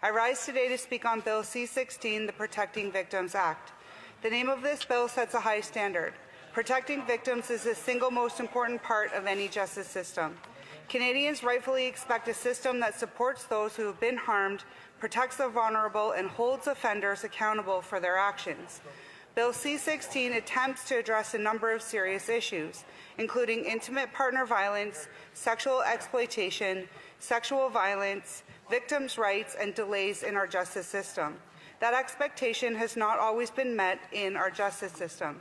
I rise today to speak on Bill C-16, the Protecting Victims Act. The name of this bill sets a high standard. Protecting victims is the single most important part of any justice system. Canadians rightfully expect a system that supports those who have been harmed, protects the vulnerable, and holds offenders accountable for their actions. Bill C-16 attempts to address a number of serious issues, including intimate partner violence, sexual exploitation, sexual violence, victims' rights, and delays in our justice system. That expectation has not always been met in our justice system.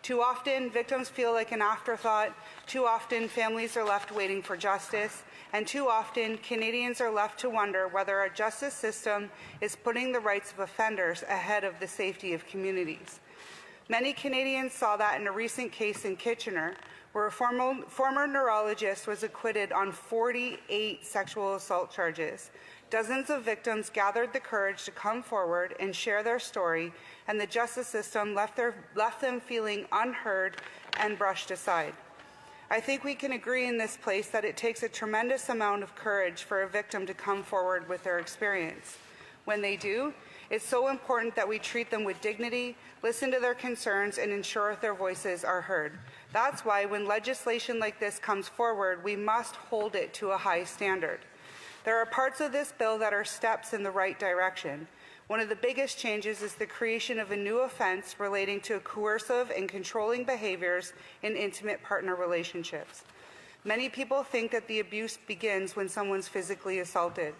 Too often, victims feel like an afterthought. Too often, families are left waiting for justice. And too often, Canadians are left to wonder whether our justice system is putting the rights of offenders ahead of the safety of communities. Many Canadians saw that in a recent case in Kitchener, where a former neurologist was acquitted on 48 sexual assault charges. Dozens of victims gathered the courage to come forward and share their story, and the justice system left them feeling unheard and brushed aside. I think we can agree in this place that it takes a tremendous amount of courage for a victim to come forward with their experience. When they do, it's so important that we treat them with dignity, listen to their concerns, and ensure their voices are heard. That's why when legislation like this comes forward, we must hold it to a high standard. There are parts of this bill that are steps in the right direction. One of the biggest changes is the creation of a new offense relating to coercive and controlling behaviors in intimate partner relationships. Many people think that the abuse begins when someone's physically assaulted,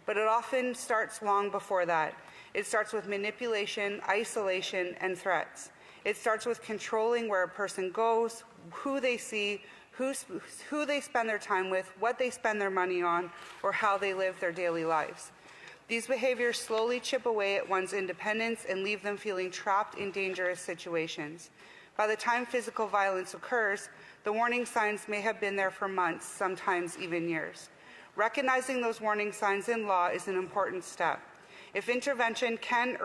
but it often starts long before that. It starts with manipulation, isolation, and threats. It starts with controlling where a person goes, who they see, who they spend their time with, what they spend their money on, or how they live their daily lives. These behaviors slowly chip away at one's independence and leave them feeling trapped in dangerous situations. By the time physical violence occurs, the warning signs may have been there for months, sometimes even years. Recognizing those warning signs in law is an important step. If intervention can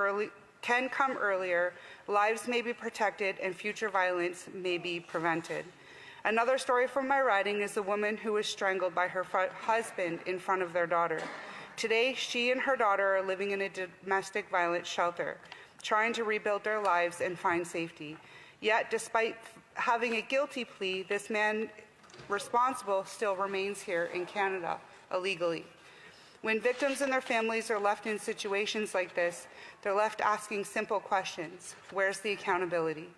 come earlier, lives may be protected and future violence may be prevented. Another story from my riding is a woman who was strangled by her husband in front of their daughter. Today, she and her daughter are living in a domestic violence shelter, trying to rebuild their lives and find safety. Yet, despite having a guilty plea, this man responsible still remains here in Canada illegally. When victims and their families are left in situations like this, they're left asking simple questions. Where's the accountability?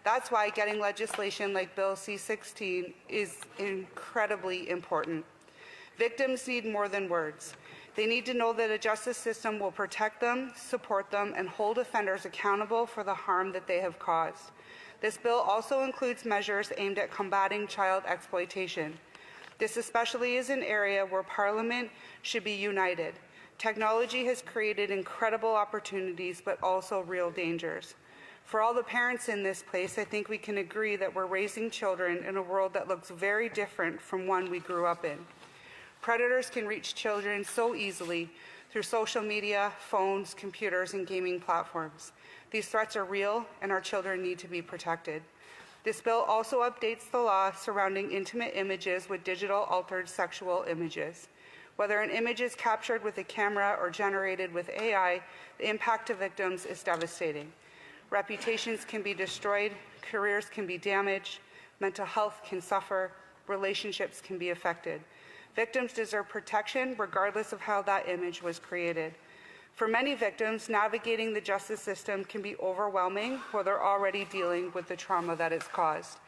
That's why getting legislation like Bill C-16 is incredibly important. Victims need more than words. They need to know that a justice system will protect them, support them, and hold offenders accountable for the harm that they have caused. This bill also includes measures aimed at combating child exploitation. This especially is an area where Parliament should be united. Technology has created incredible opportunities, but also real dangers. For all the parents in this place, I think we can agree that we're raising children in a world that looks very different from one we grew up in. Predators can reach children so easily through social media, phones, computers, and gaming platforms. These threats are real, and our children need to be protected. This bill also updates the law surrounding intimate images with digital altered sexual images. Whether an image is captured with a camera or generated with AI, the impact to victims is devastating. Reputations can be destroyed, careers can be damaged, mental health can suffer, relationships can be affected. Victims deserve protection regardless of how that image was created. For many victims, navigating the justice system can be overwhelming where they're already dealing with the trauma that it's caused.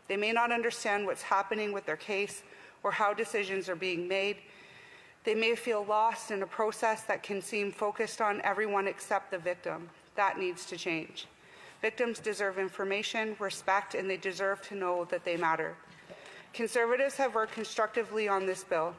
They may not understand what's happening with their case or how decisions are being made. They may feel lost in a process that can seem focused on everyone except the victim. That needs to change. Victims deserve information, respect, and they deserve to know that they matter. Conservatives have worked constructively on this bill.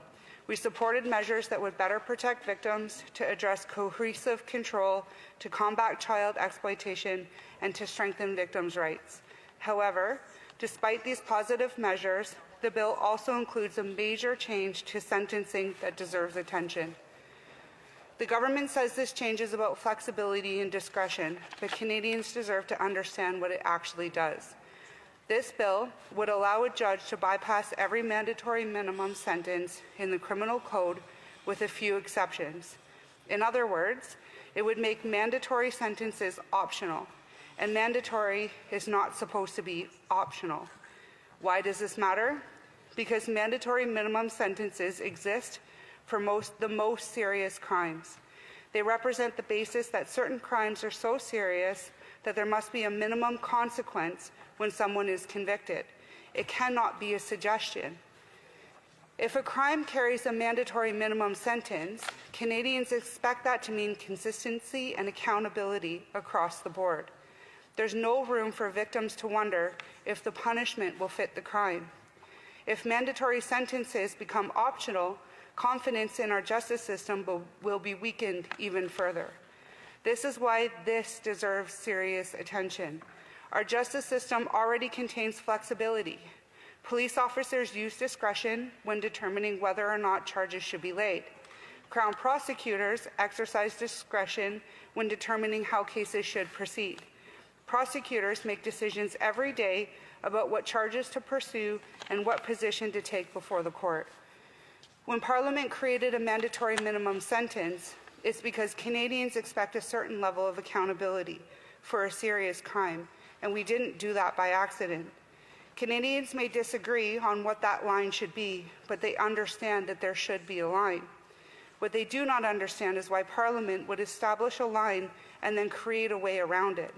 We supported measures that would better protect victims, to address coercive control, to combat child exploitation, and to strengthen victims' rights. However, despite these positive measures, the bill also includes a major change to sentencing that deserves attention. The government says this change is about flexibility and discretion, but Canadians deserve to understand what it actually does. This bill would allow a judge to bypass every mandatory minimum sentence in the criminal code with a few exceptions. In other words, it would make mandatory sentences optional, and mandatory is not supposed to be optional. Why does this matter? Because mandatory minimum sentences exist for the most serious crimes. They represent the basis that certain crimes are so serious that there must be a minimum consequence when someone is convicted. It cannot be a suggestion. If a crime carries a mandatory minimum sentence, Canadians expect that to mean consistency and accountability across the board. There's no room for victims to wonder if the punishment will fit the crime. If mandatory sentences become optional, confidence in our justice system will be weakened even further. This is why this deserves serious attention. Our justice system already contains flexibility. Police officers use discretion when determining whether or not charges should be laid. Crown prosecutors exercise discretion when determining how cases should proceed. Prosecutors make decisions every day about what charges to pursue and what position to take before the court. When Parliament created a mandatory minimum sentence, it's because Canadians expect a certain level of accountability for a serious crime, and we didn't do that by accident. Canadians may disagree on what that line should be, but they understand that there should be a line. What they do not understand is why Parliament would establish a line and then create a way around it.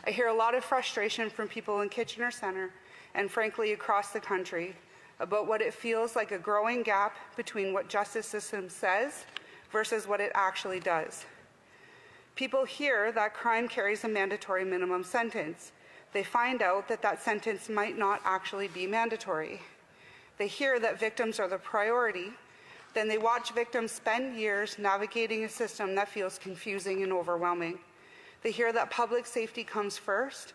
I hear a lot of frustration from people in Kitchener Centre and frankly across the country about what it feels like a growing gap between what justice system says versus what it actually does. People hear that crime carries a mandatory minimum sentence. They find out that that sentence might not actually be mandatory. They hear that victims are the priority. Then they watch victims spend years navigating a system that feels confusing and overwhelming. They hear that public safety comes first.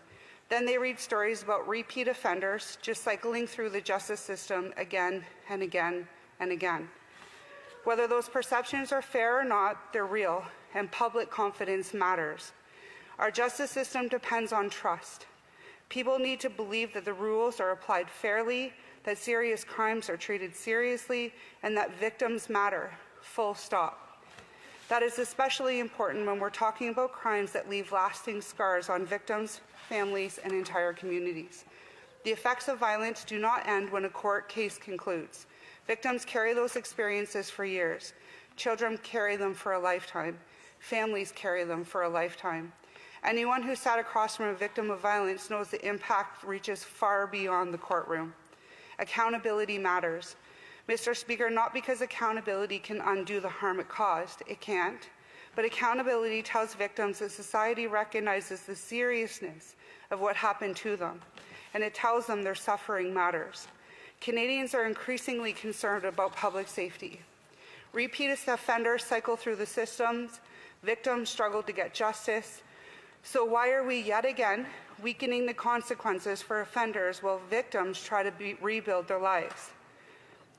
Then they read stories about repeat offenders just cycling through the justice system again and again and again. Whether those perceptions are fair or not, they're real, and public confidence matters. Our justice system depends on trust. People need to believe that the rules are applied fairly, that serious crimes are treated seriously, and that victims matter, full stop. That is especially important when we're talking about crimes that leave lasting scars on victims, families, and entire communities. The effects of violence do not end when a court case concludes. Victims carry those experiences for years. Children carry them for a lifetime. Families carry them for a lifetime. Anyone who sat across from a victim of violence knows the impact reaches far beyond the courtroom. Accountability matters. Mr. Speaker, not because accountability can undo the harm it caused, it can't, but accountability tells victims that society recognizes the seriousness of what happened to them, and it tells them their suffering matters. Canadians are increasingly concerned about public safety. Repeat offenders cycle through the systems, victims struggle to get justice. So why are we yet again weakening the consequences for offenders while victims try to rebuild their lives?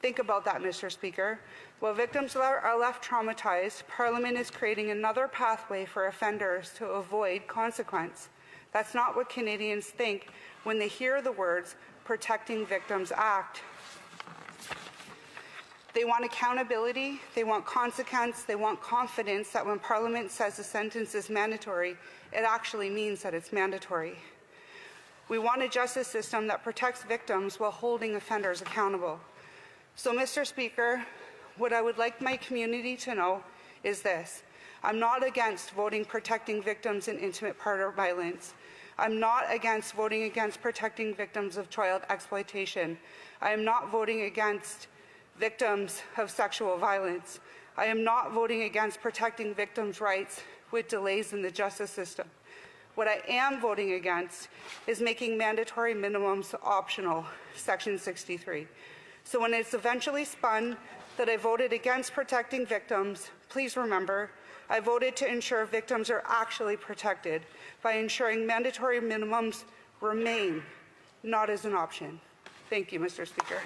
Think about that, Mr. Speaker. While victims are left traumatized, Parliament is creating another pathway for offenders to avoid consequence. That's not what Canadians think when they hear the words Protecting Victims Act. They want accountability, they want consequence, they want confidence that when Parliament says a sentence is mandatory, it actually means that it's mandatory. We want a justice system that protects victims while holding offenders accountable. So, Mr. Speaker, what I would like my community to know is this. I'm not against voting protecting victims in intimate partner violence. I'm not against voting against protecting victims of child exploitation. I am not voting against victims of sexual violence. I am not voting against protecting victims' rights with delays in the justice system. What I am voting against is making mandatory minimums optional, Section 63. So when it's eventually spun that I voted against protecting victims, please remember, I voted to ensure victims are actually protected by ensuring mandatory minimums remain, not as an option. Thank you, Mr. Speaker.